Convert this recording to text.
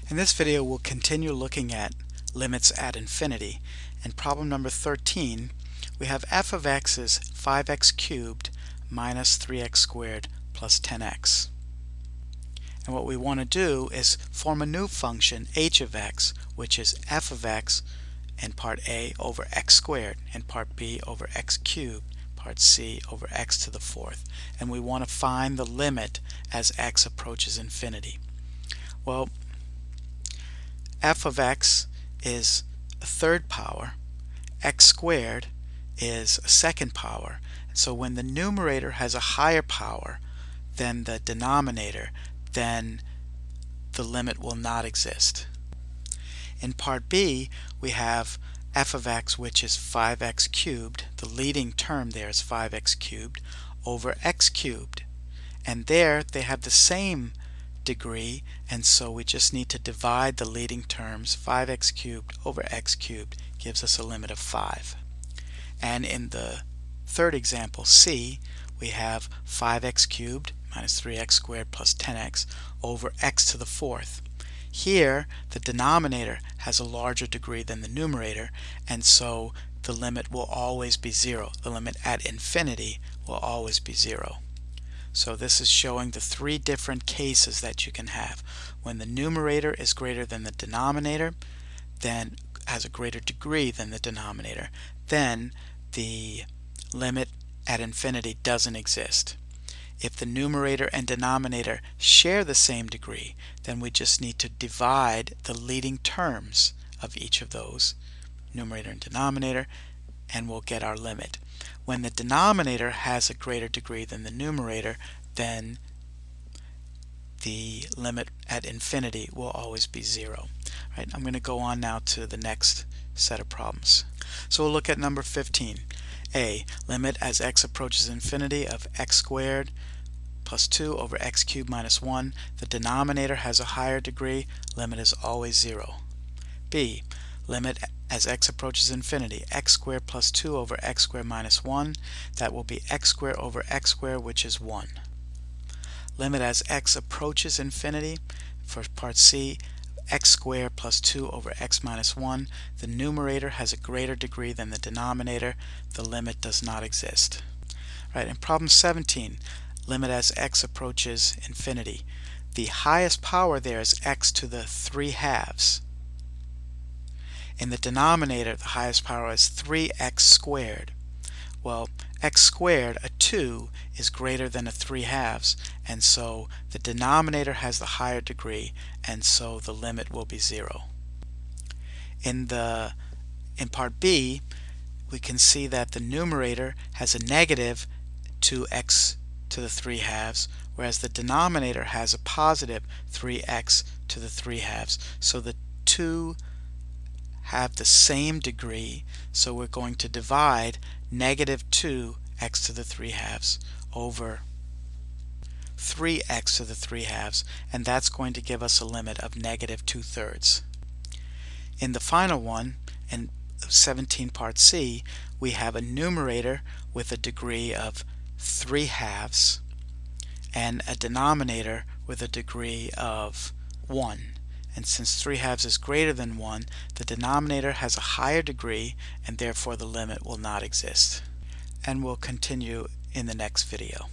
In this video we'll continue looking at limits at infinity. In problem number 13 we have f of x is 5x cubed minus 3x squared plus 10x. And what we want to do is form a new function h of x, which is f of x in part a over x squared and part b over x cubed, part c over x to the fourth. And we want to find the limit as x approaches infinity. Well, f of x is a third power, x squared is a second power, so when the numerator has a higher power than the denominator, then the limit will not exist. In part b we have f of x, which is 5x cubed, the leading term there is 5x cubed, over x cubed, and there they have the same degree, and so we just need to divide the leading terms. 5x cubed over x cubed gives us a limit of 5. And in the third example, C, we have 5x cubed minus 3x squared plus 10x over x to the fourth. Here the denominator has a larger degree than the numerator, and so the limit will always be 0. The limit at infinity will always be 0. So this is showing the three different cases that you can have. When the numerator is greater than the denominator, then has a greater degree than the denominator, then the limit at infinity doesn't exist. If the numerator and denominator share the same degree, then we just need to divide the leading terms of each of those, numerator and denominator, and we'll get our limit. When the denominator has a greater degree than the numerator, then the limit at infinity will always be 0. Right, I'm going to go on now to the next set of problems. So we'll look at number 15. A, limit as x approaches infinity of x squared plus 2 over x cubed minus 1. The denominator has a higher degree, limit is always 0. B, limit as x approaches infinity, x squared plus 2 over x squared minus 1. That will be x squared over x squared, which is 1. Limit as x approaches infinity, for part C, x squared plus 2 over x minus 1. The numerator has a greater degree than the denominator. The limit does not exist. Right, in problem 17, limit as x approaches infinity. The highest power there is x to the 3/2. In the denominator, the highest power is 3x squared. Well, x squared, a 2, is greater than a 3/2, and so the denominator has the higher degree, and so the limit will be 0. In part B, we can see that the numerator has a negative 2x to the 3/2, whereas the denominator has a positive 3x to the 3/2. So the two have the same degree, so we're going to divide negative 2x to the 3/2 over 3x to the 3/2, and that's going to give us a limit of negative 2/3. In the final one, in 17 part C, we have a numerator with a degree of 3/2 and a denominator with a degree of 1. And since 3/2 is greater than 1, the denominator has a higher degree, and therefore the limit will not exist. And we'll continue in the next video.